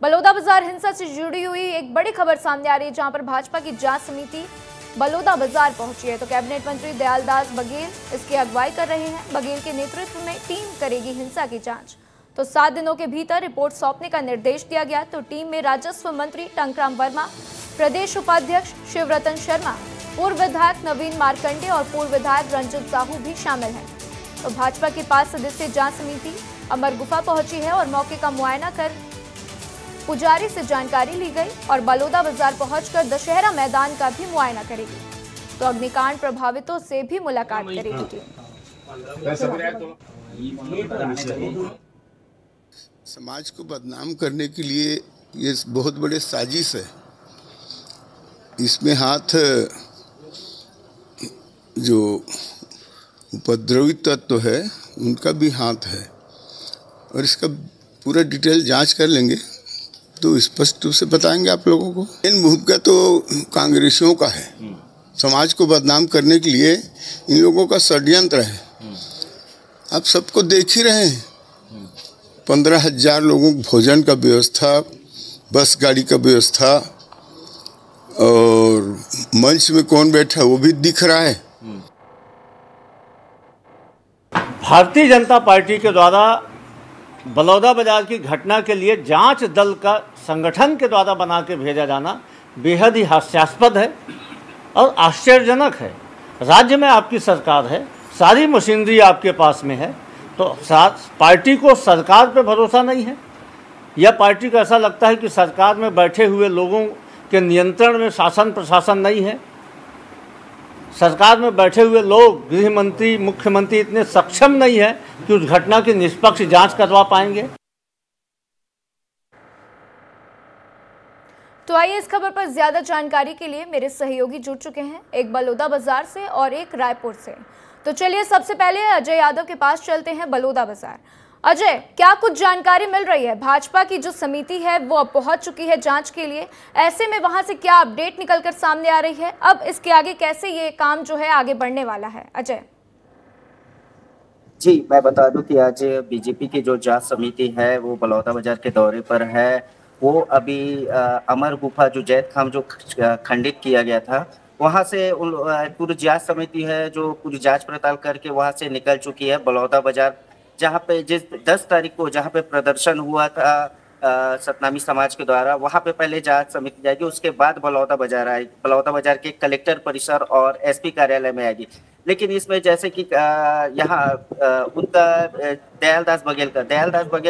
बलौदाबाजार हिंसा से जुड़ी हुई एक बड़ी खबर सामने आ रही है, जहां पर भाजपा की जांच समिति बलौदाबाजार पहुंची है। तो कैबिनेट मंत्री दयालदास बघेल इसकी अगुवाई कर रहे हैं। बघेल के नेतृत्व में टीम करेगी हिंसा की जांच। तो 7 दिनों के भीतर रिपोर्ट सौंपने का निर्देश दिया गया। तो टीम में राजस्व मंत्री टंकराम वर्मा, प्रदेश उपाध्यक्ष शिवरतन शर्मा, पूर्व विधायक नवीन मार्कंडे और पूर्व विधायक रंजित साहू भी शामिल हैं। तो भाजपा की 5 सदस्यीय जांच समिति अमर गुफा पहुंची है और मौके का मुआयना कर पुजारी से जानकारी ली गई और बलौदाबाजार पहुंचकर दशहरा मैदान का भी मुआयना करेगी। तो अग्निकांड प्रभावितों से भी मुलाकात करेगी। समाज को बदनाम करने के लिए ये बहुत बड़े साजिश है। इसमें हाथ जो उपद्रवी तत्व है उनका भी हाथ है और इसका पूरा डिटेल जांच कर लेंगे तो स्पष्ट रूप से बताएंगे आप लोगों को। इन भूमिका तो कांग्रेसियों का है, समाज को बदनाम करने के लिए इन लोगों का षड्यंत्र है। आप सबको देख ही रहे हैं, 15,000 लोगों को भोजन का व्यवस्था, बस गाड़ी का व्यवस्था और मंच में कौन बैठा वो भी दिख रहा है। भारतीय जनता पार्टी के द्वारा बलौदाबाजार की घटना के लिए जांच दल का संगठन के द्वारा बना के भेजा जाना बेहद ही हास्यास्पद है और आश्चर्यजनक है। राज्य में आपकी सरकार है, सारी मशीनरी आपके पास में है, तो पार्टी को सरकार पे भरोसा नहीं है या पार्टी को ऐसा लगता है कि सरकार में बैठे हुए लोगों के नियंत्रण में शासन प्रशासन नहीं है। सरकार में बैठे हुए लोग, गृह मंत्री, मुख्यमंत्री इतने सक्षम नहीं है कि उस घटना की निष्पक्ष जांच करवा पाएंगे। तो आइए इस खबर पर ज्यादा जानकारी के लिए मेरे सहयोगी जुड़ चुके हैं, एक बलौदाबाजार से और एक रायपुर से। तो चलिए सबसे पहले अजय यादव के पास चलते हैं बलौदाबाजार। अजय, क्या कुछ जानकारी मिल रही है? भाजपा की जो समिति है वो अब पहुंच चुकी है जांच के लिए, ऐसे में वहां से क्या अपडेट निकलकर सामने आ रही है? अब इसके आगे कैसे ये काम जो है आगे बढ़ने वाला है? अजय जी, मैं बता दूं कि आज बीजेपी की जो जांच समिति है वो बलौदाबाजार के दौरे पर है। वो अभी अमर गुफा जो जैत खाम जो खंडित किया गया था वहां से पूरी जांच समिति है जो पूरी जांच पड़ताल करके वहां से निकल चुकी है बलौदाबाजार, जहाँ पे जिस 10 तारीख को जहाँ पे प्रदर्शन हुआ था सतनामी समाज के द्वारा, वहाँ पे पहले जांच समिति जाएगी, उसके बाद बलौदाबाजार आएगी, बलौदाबाजार के कलेक्टर परिसर और एसपी कार्यालय में आएगी। लेकिन इसमें जैसे कि यहाँ उनका दयालदास बघेल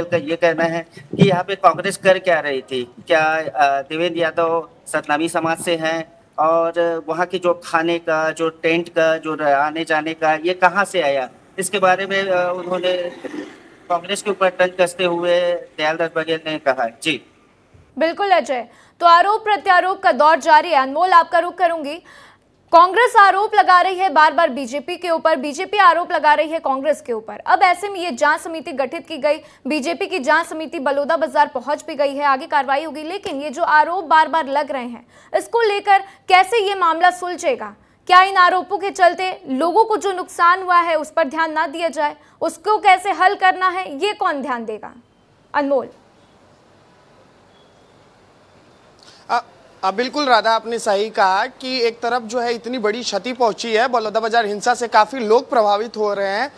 का ये कहना है कि यहाँ पे कांग्रेस कर क्या रही थी, क्या देवेंद्र यादव सतनामी समाज से हैं और वहाँ की जो खाने का, जो टेंट का, जो आने जाने का, ये कहाँ से आया, इसके बारे में उन्होंने कांग्रेस के ऊपर तंज कसते हुए दयालदास बघेल ने कहा। जी बिल्कुल अजय, तो आरोप प्रत्यारोप का दौर जारी है। अनमोल, आपका रुख करूंगी। कांग्रेस आरोप लगा रही है बार बार बीजेपी के ऊपर, बीजेपी आरोप लगा रही है कांग्रेस के ऊपर। अब ऐसे में ये जांच समिति गठित की गई, बीजेपी की जांच समिति बलौदाबाजार पहुंच भी गई है, आगे कार्रवाई होगी। लेकिन ये जो आरोप बार बार लग रहे हैं, इसको लेकर कैसे ये मामला सुलझेगा? क्या इन आरोपों के चलते लोगों को जो नुकसान हुआ है उस पर ध्यान ना दिया जाए? उसको कैसे हल करना है, ये कौन ध्यान देगा? अनमोल। बिल्कुल राधा, आपने सही कहा कि एक तरफ जो है इतनी बड़ी क्षति पहुंची है, बलौदाबाजार हिंसा से काफी लोग प्रभावित हो रहे हैं,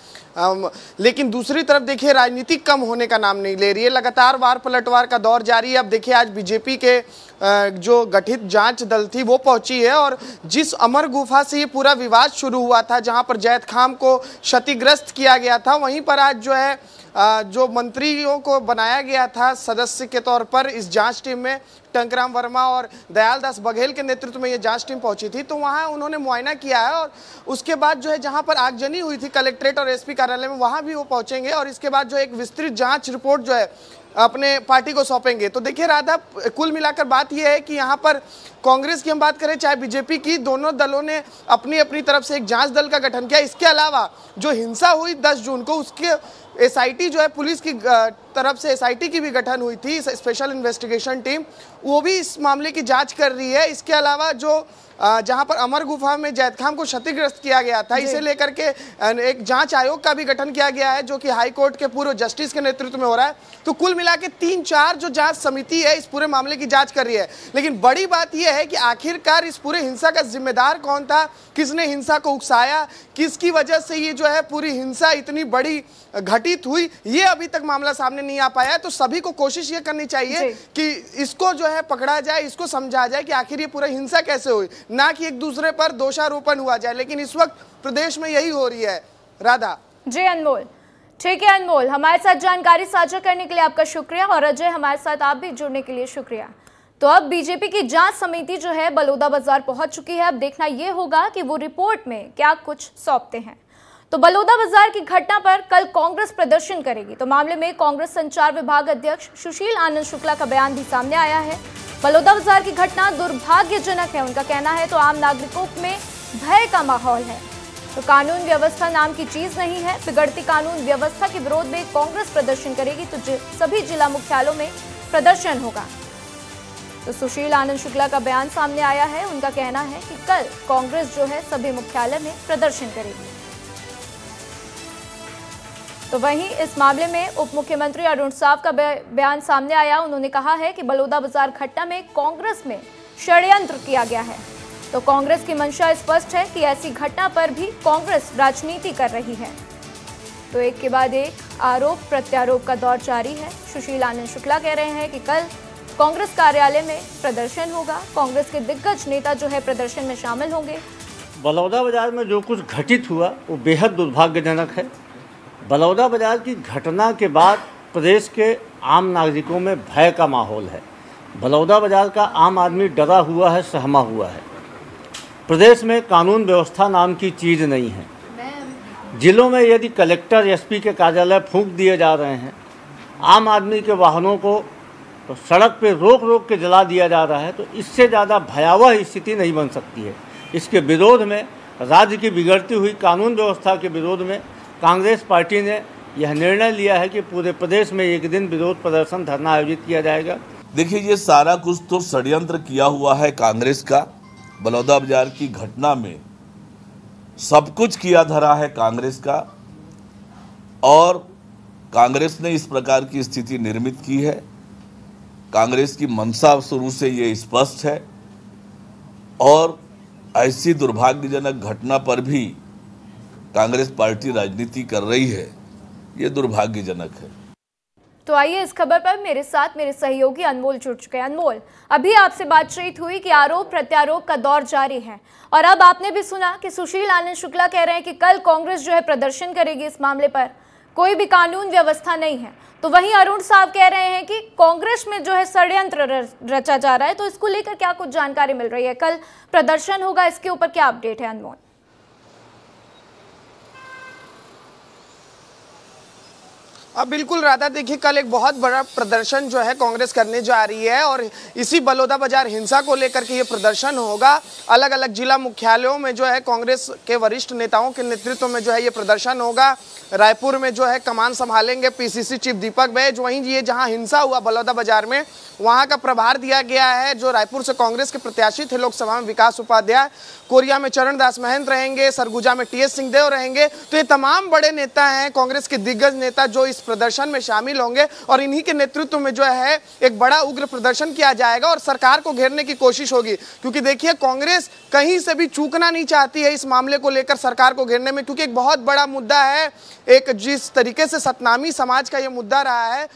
लेकिन दूसरी तरफ देखिए राजनीति कम होने का नाम नहीं ले रही है। लगातार वार पलटवार का दौर जारी है। अब देखिए आज बीजेपी के जो गठित जांच दल थी वो पहुंची है और जिस अमर गुफा से ये पूरा विवाद शुरू हुआ था, जहां पर जैत खाम को क्षतिग्रस्त किया गया था, वहीं पर आज जो है जो मंत्रियों को बनाया गया था सदस्य के तौर पर इस जांच टीम में, टंकराम वर्मा और दयालदास बघेल के नेतृत्व में ये जांच टीम पहुंची थी। तो वहां उन्होंने मुआयना किया है और उसके बाद जो है जहां पर आगजनी हुई थी कलेक्ट्रेट और एसपी कार्यालय में, वहां भी वो पहुंचेंगे और इसके बाद जो एक विस्तृत जांच रिपोर्ट जो है अपने पार्टी को सौंपेंगे। तो देखिए राधा, कुल मिलाकर बात यह है कि यहाँ पर कांग्रेस की हम बात करें चाहे बीजेपी की, दोनों दलों ने अपनी अपनी तरफ से एक जांच दल का गठन किया। इसके अलावा जो हिंसा हुई 10 जून को, उसके एसआईटी जो है पुलिस की तरफ से एसआईटी की भी गठन हुई थी, स्पेशल इन्वेस्टिगेशन टीम, वो भी इस मामले की जांच कर रही है। इसके अलावा जो जहां पर अमर गुफा में जैद खान को क्षतिग्रस्त किया गया था, इसे लेकर के एक जांच आयोग का भी गठन किया गया है, जो कि हाई कोर्ट के पूर्व जस्टिस के नेतृत्व में हो रहा है। तो कुल मिला के 3-4 जो जांच समिति है इस पूरे मामले की जांच कर रही है। लेकिन बड़ी बात यह है कि आखिरकार इस पूरे हिंसा का जिम्मेदार कौन था, किसने हिंसा को उकसाया, किसकी वजह से ये जो है पूरी हिंसा इतनी बड़ी घटित हुई, ये अभी तक मामला सामने नहीं आ पाया है। तो सभी को कोशिश ये करनी चाहिए कि इसको जो है पकड़ा जाए, इसको समझा जाए कि आखिर ये पूरा हिंसा कैसे हुई, ना कि एक दूसरे पर दोषारोपण हुआ जाए। लेकिन इस वक्त प्रदेश में यही हो रही है। राधा जी अनमोल, ठीक है अनमोल, हमारे साथ जानकारी साझा करने के लिए आपका शुक्रिया, और अजय हमारे साथ आप भी जुड़ने के लिए शुक्रिया। तो अब बीजेपी की जांच समिति जो है बलौदाबाजार पहुंच चुकी है। अब देखना यह होगा कि वो रिपोर्ट में क्या कुछ सौंपते हैं। तो बलौदाबाजार की घटना पर कल कांग्रेस प्रदर्शन करेगी। तो मामले में कांग्रेस संचार विभाग अध्यक्ष सुशील आनंद शुक्ला का बयान भी सामने आया है। बलौदाबाजार की घटना दुर्भाग्यजनक है, उनका कहना है। तो आम नागरिकों में भय का माहौल है। तो कानून व्यवस्था नाम की चीज नहीं है। बिगड़ती कानून व्यवस्था के विरोध में कांग्रेस प्रदर्शन करेगी। तो सभी जिला मुख्यालयों में प्रदर्शन होगा। तो सुशील आनंद शुक्ला का बयान सामने आया है। उनका कहना है कि कल कांग्रेस जो है सभी मुख्यालय में प्रदर्शन करेगी। तो वहीं इस मामले में उप मुख्यमंत्री अरुण साव का बयान सामने आया। उन्होंने कहा है कि बलौदाबाजार घटना में कांग्रेस में षड्यंत्र किया गया है। तो कांग्रेस की मंशा स्पष्ट है कि ऐसी घटना पर भी कांग्रेस राजनीति कर रही है। तो एक के बाद एक आरोप प्रत्यारोप का दौर जारी है। सुशील आनंद शुक्ला कह रहे हैं कि कल कांग्रेस कार्यालय में प्रदर्शन होगा। कांग्रेस के दिग्गज नेता जो है प्रदर्शन में शामिल होंगे। बलौदाबाजार में जो कुछ घटित हुआ वो बेहद दुर्भाग्यजनक है। बलौदाबाजार की घटना के बाद प्रदेश के आम नागरिकों में भय का माहौल है। बलौदाबाजार का आम आदमी डरा हुआ है, सहमा हुआ है। प्रदेश में कानून व्यवस्था नाम की चीज़ नहीं है। जिलों में यदि कलेक्टर एसपी के कार्यालय फूंक दिए जा रहे हैं, आम आदमी के वाहनों को तो सड़क पे रोक रोक के जला दिया जा रहा है, तो इससे ज़्यादा भयावह स्थिति नहीं बन सकती है। इसके विरोध में, राज्य की बिगड़ती हुई कानून व्यवस्था के विरोध में कांग्रेस पार्टी ने यह निर्णय लिया है कि पूरे प्रदेश में एक दिन विरोध प्रदर्शन, धरना आयोजित किया जाएगा। देखिए, ये सारा कुछ तो षड्यंत्र किया हुआ है कांग्रेस का। बलौदाबाजार की घटना में सब कुछ किया धरा है कांग्रेस का, और कांग्रेस ने इस प्रकार की स्थिति निर्मित की है। कांग्रेस की मंशा शुरू से ये स्पष्ट है, और ऐसी दुर्भाग्यजनक घटना पर भी कांग्रेस पार्टी राजनीति कर रही है, ये दुर्भाग्यजनक है। तो आइए इस खबर पर मेरे साथ मेरे सहयोगी अनमोल जुड़ चुके हैं। अनमोल, अभी आपसे बातचीत हुई कि आरोप प्रत्यारोप का दौर जारी है, और अब आपने भी सुना कि सुशील आनंद शुक्ला कह रहे हैं कि कल कांग्रेस जो है प्रदर्शन करेगी इस मामले पर, कोई भी कानून व्यवस्था नहीं है। तो वहीं अरुण साहब कह रहे हैं कि कांग्रेस में जो है षड्यंत्र रचा जा रहा है। तो इसको लेकर क्या कुछ जानकारी मिल रही है? कल प्रदर्शन होगा, इसके ऊपर क्या अपडेट है अनमोल? अब बिल्कुल राधा, देखिए कल एक बहुत बड़ा प्रदर्शन जो है कांग्रेस करने जा रही है, और इसी बलौदाबाजार हिंसा को लेकर के ये प्रदर्शन होगा। अलग अलग जिला मुख्यालयों में जो है कांग्रेस के वरिष्ठ नेताओं के नेतृत्व में जो है ये प्रदर्शन होगा। रायपुर में जो है कमान संभालेंगे पीसीसी चीफ दीपक बैज। वहीं ये जहां हिंसा हुआ बलौदाबाजार में, वहां का प्रभार दिया गया है जो रायपुर से कांग्रेस के प्रत्याशी थे लोकसभा में, विकास उपाध्याय। कोरिया में चरण दास महंत रहेंगे, सरगुजा में टीएस सिंहदेव रहेंगे। तो ये तमाम बड़े नेता हैं, कांग्रेस के दिग्गज नेता, जो इस प्रदर्शन में शामिल होंगे, और इन्हीं के नेतृत्व में जो है एक बड़ा उग्र प्रदर्शन किया जाएगा और सरकार को घेरने की कोशिश होगी। क्योंकि देखिए, कांग्रेस कहीं से भी चूकना नहीं चाहती है इस मामले को लेकर सरकार को घेरने में, क्योंकि एक बहुत बड़ा मुद्दा है। एक जिस तरीके से सतनामी समाज का ये मुद्दा रहा है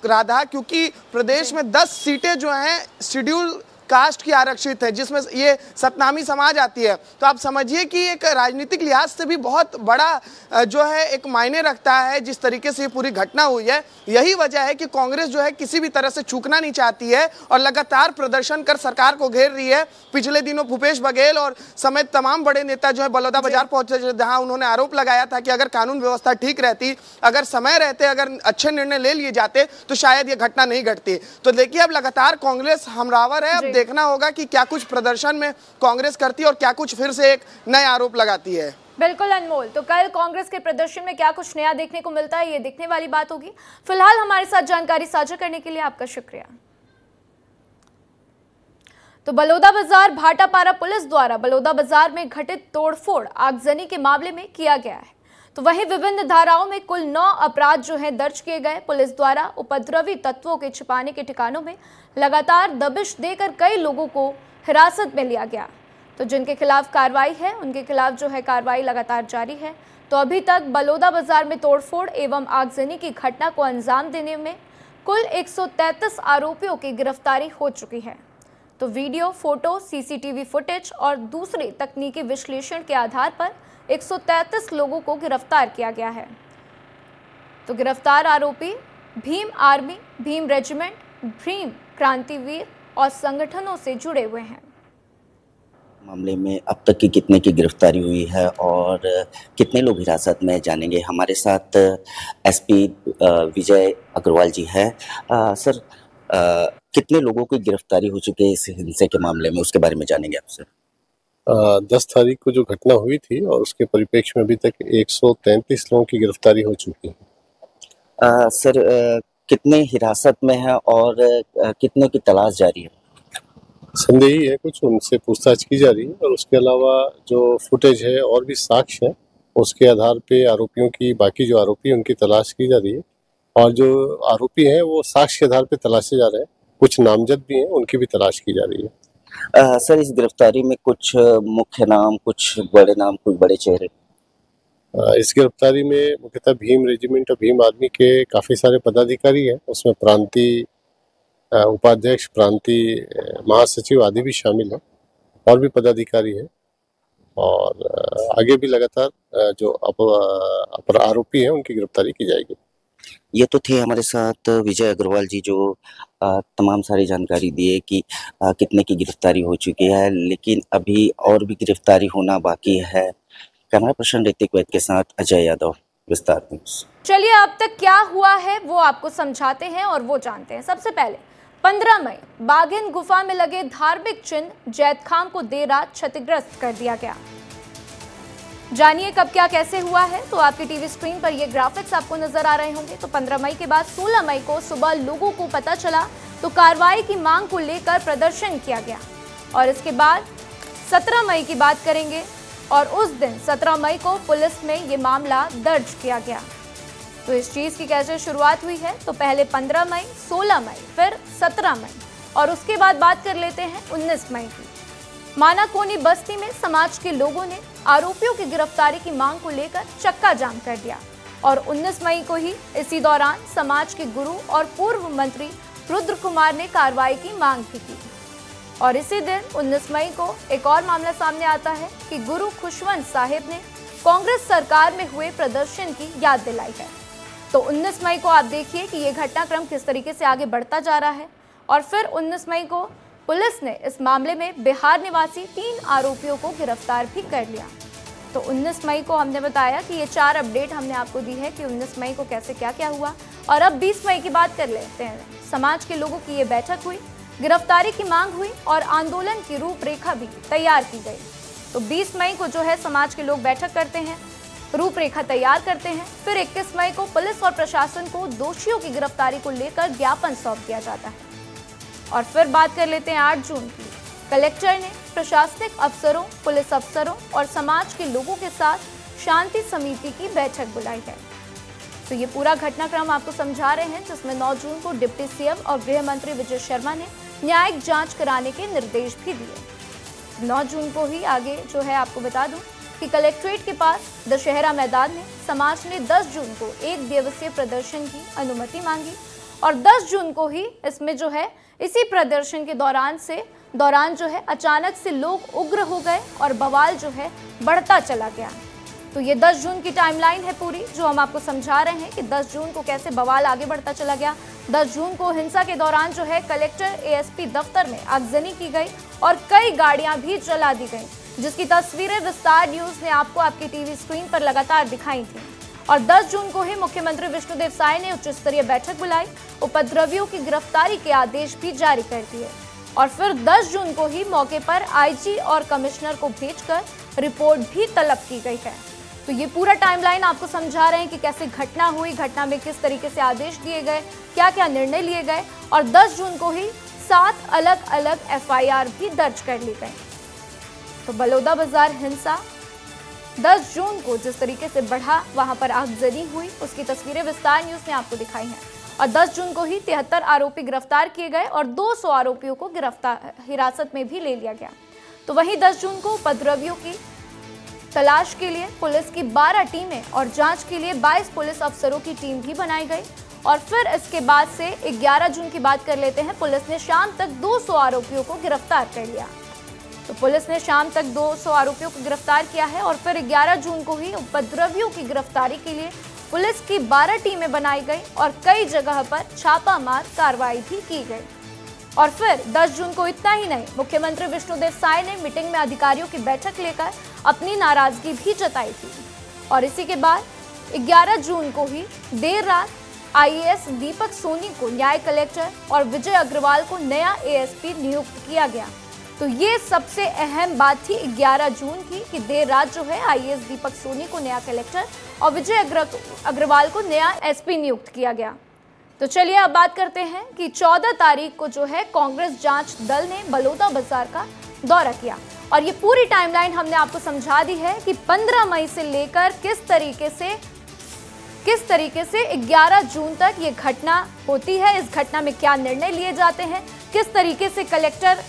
राधा, क्योंकि प्रदेश में 10 सीटें जो हैं शेड्यूल कास्ट की आरक्षित है, जिसमें ये सतनामी समाज आती है। तो आप समझिए कि एक राजनीतिक लिहाज से भी बहुत बड़ा जो है एक मायने रखता है जिस तरीके से ये पूरी घटना हुई है। यही वजह है कि कांग्रेस जो है किसी भी तरह से चूकना नहीं चाहती है और लगातार प्रदर्शन कर सरकार को घेर रही है। पिछले दिनों भूपेश बघेल और समेत तमाम बड़े नेता जो है बलौदाबाजार पहुंचे, जहां उन्होंने आरोप लगाया था कि अगर कानून व्यवस्था ठीक रहती, अगर समय रहते, अगर अच्छे निर्णय ले लिए जाते, तो शायद ये घटना नहीं घटती। तो देखिए, अब लगातार कांग्रेस हमलावर है। अब देखना होगा कि क्या कुछ प्रदर्शन में कांग्रेस करती है और क्या कुछ फिर से एक नए आरोप लगाती है। बिल्कुल अनमोल। तो कल कांग्रेस के प्रदर्शन में क्या कुछ नया देखने को मिलता है, ये देखने वाली बात होगी। फिलहाल हमारे साथ जानकारी साझा करने के लिए आपका शुक्रिया। तो बलौदाबाजार भाटापारा पुलिस द्वारा बलौदाबाजार में घटित तोड़फोड़ आगजनी के मामले में किया गया है। तो वहीं विभिन्न धाराओं में कुल 9 अपराध जो है दर्ज किए गए। पुलिस द्वारा उपद्रवी तत्वों के छिपाने के ठिकानों में लगातार दबिश देकर कई लोगों को हिरासत में लिया गया। तो जिनके खिलाफ कार्रवाई है उनके खिलाफ जो है कार्रवाई लगातार जारी है। तो अभी तक बलौदाबाजार में तोड़फोड़ एवं आगजनी की घटना को अंजाम देने में कुल 133 आरोपियों की गिरफ्तारी हो चुकी है। तो वीडियो, फोटो, सीसीटीवी फुटेज और दूसरे तकनीकी विश्लेषण के आधार पर 133 लोगों को गिरफ्तार किया गया है। तो गिरफ्तार आरोपी भीम आर्मी, भीम रेजिमेंट, भीम क्रांतिवीर और संगठनों से जुड़े हुए हैं। मामले में अब तक की कितने की गिरफ्तारी हुई है और कितने लोग हिरासत में, जानेंगे। हमारे साथ एसपी विजय अग्रवाल जी है। सर, कितने लोगों की गिरफ्तारी हो चुकी है इस हिंसे के मामले में, उसके बारे में जानेंगे आपसे। 10 तारीख को जो घटना हुई थी और उसके परिप्रेक्ष्य में अभी तक 133 लोगों की गिरफ्तारी हो चुकी है। सर, कितने हिरासत में है और कितने की तलाश जारी है? संदेही है, कुछ उनसे पूछताछ की जा रही है और उसके अलावा जो फुटेज है और भी साक्ष्य है उसके आधार पे आरोपियों की, बाकी जो आरोपी हैं उनकी तलाश की जा रही है। और जो आरोपी हैं वो साक्ष्य के आधार पे तलाशे जा रहे हैं। कुछ नामजद भी हैं, उनकी भी तलाश की जा रही है। सर, इस गिरफ्तारी में कुछ मुख्य नाम, कुछ बड़े नाम, कुछ बड़े चेहरे? इस गिरफ्तारी में मुख्यतः भीम रेजिमेंट और भीम आर्मी के काफ़ी सारे पदाधिकारी हैं। उसमें प्रांतीय उपाध्यक्ष, प्रांतीय महासचिव आदि भी शामिल हैं और भी पदाधिकारी हैं। और आगे भी लगातार जो अपर आरोपी हैं उनकी गिरफ्तारी की जाएगी। ये तो थे हमारे साथ विजय अग्रवाल जी, जो तमाम सारी जानकारी दिए कि कितने की गिरफ्तारी हो चुकी है, लेकिन अभी और भी गिरफ्तारी होना बाकी है। कैमरा पर्सन ऋतिक वैद के साथ अजय यादव, विस्तार न्यूज़। चलिए अब तक क्या हुआ है वो आपको समझाते हैं और वो जानते हैं। सबसे पहले 15 मई बाघिन गुफा में लगे धार्मिक चिन्ह जैतखाम को देर रात क्षतिग्रस्त कर दिया गया। जानिए कब क्या कैसे हुआ है। तो आपकी टीवी स्क्रीन पर ये ग्राफिक्स आपको नजर आ रहे होंगे। तो 15 मई के बाद 16 मई को सुबह लोगों को पता चला तो कार्रवाई की मांग को लेकर प्रदर्शन किया गया। और इसके बाद 17 मई की बात करेंगे और उस दिन 17 मई को पुलिस में ये मामला दर्ज किया गया। तो इस चीज की कैसे शुरुआत हुई है, तो पहले 15 मई, 16 मई, फिर 17 मई और उसके बाद बात कर लेते हैं 19 मई की। मानाकोनी बस्ती में समाज के लोगों ने आरोपियों की गिरफ्तारी की मांग को लेकर चक्का जाम कर दिया। और 19 मई को ही इसी दौरान समाज के गुरु और पूर्व मंत्री रुद्र कुमार ने कार्रवाई की मांग भी की। और इसी दिन 19 मई को एक और मामला सामने आता है कि गुरु खुशवंत साहिब ने कांग्रेस सरकार में हुए प्रदर्शन की याद दिलाई है। तो 19 मई को आप देखिए कि ये घटनाक्रम किस तरीके से आगे बढ़ता जा रहा है। और फिर 19 मई को पुलिस ने इस मामले में बिहार निवासी 3 आरोपियों को गिरफ्तार भी कर लिया। तो 19 मई को हमने बताया कि ये 4 अपडेट हमने आपको दी है कि 19 मई को कैसे क्या क्या हुआ। और अब 20 मई की बात कर लेते हैं। समाज के लोगों की ये बैठक हुई, गिरफ्तारी की मांग हुई और आंदोलन की रूपरेखा भी तैयार की गई। तो 20 मई को जो है समाज के लोग बैठक करते हैं, रूपरेखा तैयार करते हैं। फिर 21 मई को पुलिस और प्रशासन को दोषियों की गिरफ्तारी को लेकर ज्ञापन सौंप दिया जाता है। और फिर बात कर लेते हैं 8 जून की। कलेक्टर ने प्रशासनिक अफसरों, पुलिस अफसरों और समाज के लोगों के साथ शांति समिति की बैठक बुलाई है। तो ये पूरा घटनाक्रम आपको समझा रहे हैं, जिसमें 9 जून को डिप्टी सीएम और गृह मंत्री विजय शर्मा ने न्यायिक जांच कराने के निर्देश भी दिए। 9 जून को ही आगे जो है आपको बता दूं कि कलेक्ट्रेट के पास दशहरा मैदान में समाज ने 10 जून को 1 दिवसीय प्रदर्शन की अनुमति मांगी। और 10 जून को ही इसमें जो है इसी प्रदर्शन के दौरान जो है अचानक से लोग उग्र हो गए और बवाल जो है बढ़ता चला गया। तो ये 10 जून की टाइमलाइन है पूरी, जो हम आपको समझा रहे हैं कि 10 जून को कैसे बवाल आगे बढ़ता चला गया। 10 जून को हिंसा के दौरान जो है कलेक्टर, एएसपी दफ्तर में आगजनी की गई और कई गाड़ियां भी जला दी गई, जिसकी तस्वीरें विस्तार न्यूज ने आपको आपकी टीवी स्क्रीन पर लगातार दिखाई थी। और 10 जून को ही मुख्यमंत्री विष्णुदेव साय ने उच्च स्तरीय बैठक बुलाई, उपद्रवियों की गिरफ्तारी के आदेश भी जारी कर दिए। और फिर 10 जून को ही मौके पर आईजी और कमिश्नर को भेजकर रिपोर्ट भी तलब की गई है। तो ये पूरा टाइमलाइन आपको समझा रहे हैं कि कैसे घटना हुई, घटना में किस तरीके से आदेश दिए गए, क्या क्या निर्णय लिए गए और 10 जून को ही 7 अलग अलग FIR भी दर्ज कर ली गई। तो बलौदा बाजार हिंसा 10 जून को जिस तरीके से बढ़ा, वहां पर आगजनी हुई, उसकी तस्वीरें विस्तार न्यूज ने आपको दिखाई हैं। और 10 जून को ही 73 आरोपी गिरफ्तार किए गए और 200 आरोपियों को हिरासत में भी ले लिया गया। तो वहीं 10 जून को उपद्रवियों की तलाश के लिए पुलिस की 12 टीमें और जांच के लिए 22 पुलिस अफसरों की टीम भी बनाई गई। और फिर इसके बाद से 11 जून की बात कर लेते हैं। पुलिस ने शाम तक 200 आरोपियों को गिरफ्तार कर लिया। तो पुलिस ने शाम तक 200 आरोपियों को गिरफ्तार किया है और फिर 11 जून को ही उपद्रवियों की गिरफ्तारी के लिए पुलिस की 12 टीमें बनाई गई और कई जगह पर छापामार कार्रवाई भी की गई। और फिर 10 जून को इतना ही नहीं, मुख्यमंत्री विष्णुदेव साय ने मीटिंग में अधिकारियों की बैठक लेकर अपनी नाराजगी भी जताई थी। और इसी के बाद 11 जून को ही देर रात IAS दीपक सोनी को न्याय कलेक्टर और विजय अग्रवाल को नया ASP नियुक्त किया गया। तो ये सबसे अहम बात थी 11 जून की कि देर रात जो है IAS दीपक सोनी को नया कलेक्टर और विजय अग्रवाल को नया SP नियुक्त किया गया। तो चलिए अब बात करते हैं कि 14 तारीख को जो है कांग्रेस जांच दल ने बलौदा बाजार का दौरा किया और ये पूरी टाइमलाइन हमने आपको समझा दी है कि 15 मई से लेकर किस तरीके से 11 जून तक ये घटना होती है, इस घटना में क्या निर्णय लिए जाते हैं, किस तरीके से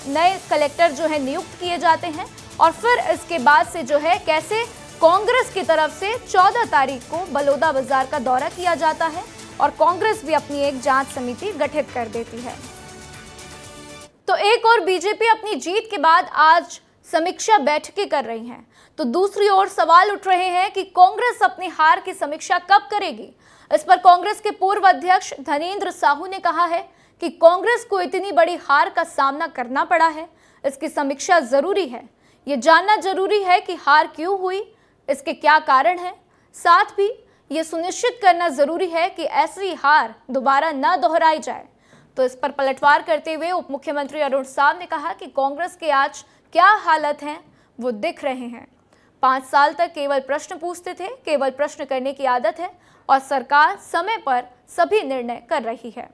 नए कलेक्टर जो है नियुक्त किए जाते हैं और फिर इसके बाद से जो है कैसे कांग्रेस की तरफ से 14 तारीख को बलौदा बाजार का दौरा किया जाता है और कांग्रेस भी अपनी एक जांच समिति गठित कर देती है। तो एक और बीजेपी अपनी जीत के बाद आज समीक्षा बैठकें कर रही हैं, तो दूसरी ओर सवाल उठ रहे हैं कि कांग्रेस अपनी हार की समीक्षा कब करेगी। इस पर कांग्रेस के पूर्व अध्यक्ष धनेंद्र साहू ने कहा है कि कांग्रेस को इतनी बड़ी हार का सामना करना पड़ा है, इसकी समीक्षा जरूरी है। ये जानना जरूरी है कि हार क्यों हुई, इसके क्या कारण हैं। साथ भी ये सुनिश्चित करना जरूरी है कि ऐसी हार दोबारा न दोहराई जाए। तो इस पर पलटवार करते हुए उप मुख्यमंत्री अरुण साव ने कहा कि कांग्रेस के आज क्या हालत हैं वो दिख रहे हैं। 5 साल तक केवल प्रश्न पूछते थे, केवल प्रश्न करने की आदत है और सरकार समय पर सभी निर्णय कर रही है।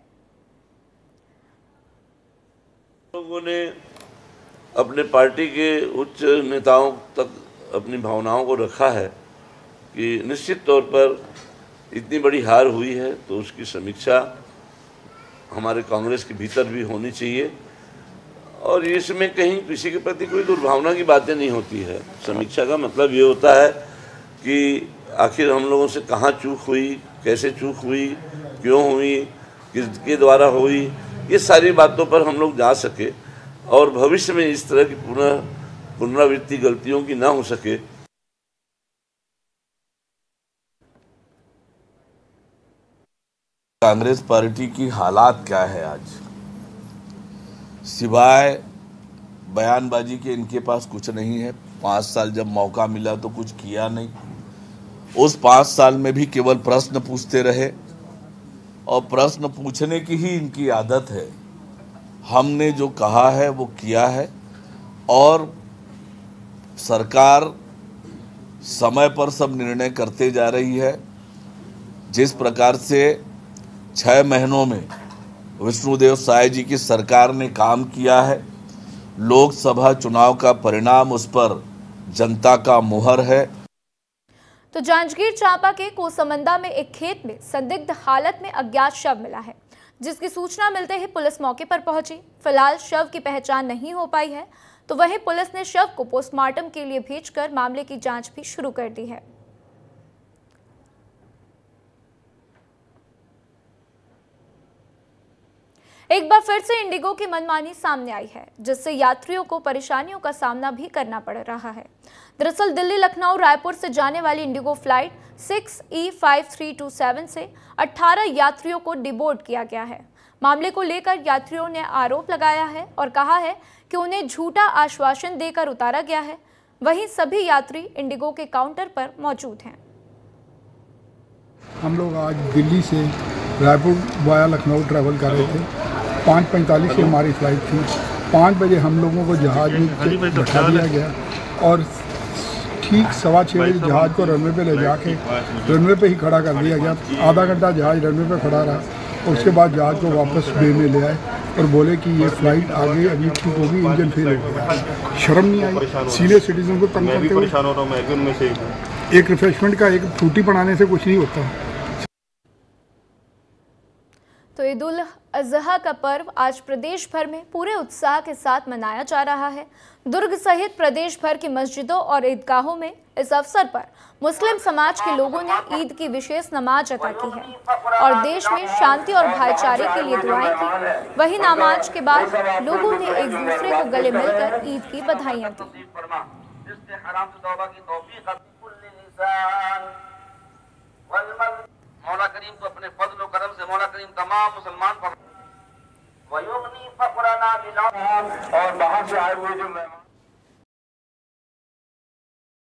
लोगों ने अपने पार्टी के उच्च नेताओं तक अपनी भावनाओं को रखा है कि निश्चित तौर पर इतनी बड़ी हार हुई है तो उसकी समीक्षा हमारे कांग्रेस के भीतर भी होनी चाहिए और इसमें कहीं किसी के प्रति कोई दुर्भावना की बातें नहीं होती है। समीक्षा का मतलब ये होता है कि आखिर हम लोगों से कहाँ चूक हुई, कैसे चूक हुई, क्यों हुई, किसके द्वारा हुई, ये सारी बातों पर हम लोग जा सके और भविष्य में इस तरह की पुनरावृत्ति गलतियों की ना हो सके। कांग्रेस पार्टी की हालात क्या है आज, सिवाय बयानबाजी के इनके पास कुछ नहीं है। 5 साल जब मौका मिला तो कुछ किया नहीं, उस 5 साल में भी केवल प्रश्न पूछते रहे और प्रश्न पूछने की ही इनकी आदत है। हमने जो कहा है वो किया है और सरकार समय पर सब निर्णय करते जा रही है। जिस प्रकार से 6 महीनों में विष्णुदेव साय जी की सरकार ने काम किया है, लोकसभा चुनाव का परिणाम उस पर जनता का मुहर है। तो जांजगीर चांपा के कोसमंदा में एक खेत में संदिग्ध हालत में अज्ञात शव मिला है, जिसकी सूचना मिलते ही पुलिस मौके पर पहुंची। फिलहाल शव की पहचान नहीं हो पाई है, तो वहीं पुलिस ने शव को पोस्टमार्टम के लिए भेजकर मामले की जांच भी शुरू कर दी है। एक बार फिर से इंडिगो की मनमानी सामने आई है, जिससे यात्रियों को परेशानियों का सामना भी करना पड़ रहा है। दरअसल दिल्ली लखनऊ रायपुर से जाने वाली इंडिगो फ्लाइट 6E5327 से 18 यात्रियों को डिबोर्ड किया गया है। मामले को लेकर यात्रियों ने आरोप लगाया है और कहा है कि उन्हें झूठा आश्वासन देकर उतारा गया है। वहीं सभी यात्री इंडिगो के काउंटर पर मौजूद हैं। हम लोग आज दिल्ली से रायपुर वाया लखनऊ ट्रैवल कर रहे थे। 5:45 से हमारी फ़्लाइट थी। 5 बजे हम लोगों को जहाज़ में बैठा दिया गया और ठीक 6:15 बजे जहाज़ को रनवे पे ले जाके रनवे पे ही खड़ा कर दिया गया। आधा घंटा जहाज़ रनवे पे खड़ा रहा और उसके बाद जहाज़ को वापस बे में ले आए और बोले कि ये फ्लाइट आगे अभी ठीक होगी, इंजन फेल हो गया। शर्म नहीं आई सीनियर सिटीजन को तंग करते हुए। एक रिफ्रेशमेंट का एक फ्रूटी बनाने से कुछ नहीं होता। तो ईद उल अजहा का पर्व आज प्रदेश भर में पूरे उत्साह के साथ मनाया जा रहा है। दुर्ग सहित प्रदेश भर की मस्जिदों और ईदगाहों में इस अवसर पर मुस्लिम समाज के लोगों ने ईद की विशेष नमाज अदा की है और देश में शांति और भाईचारे के लिए दुआएं की। वही नमाज के बाद लोगों ने एक दूसरे को गले मिलकर ईद की बधाइयां दी। मौला करीम को अपने फजल और करम से मौला करीम तमाम मुसलमान और बाहर से आए हुए जो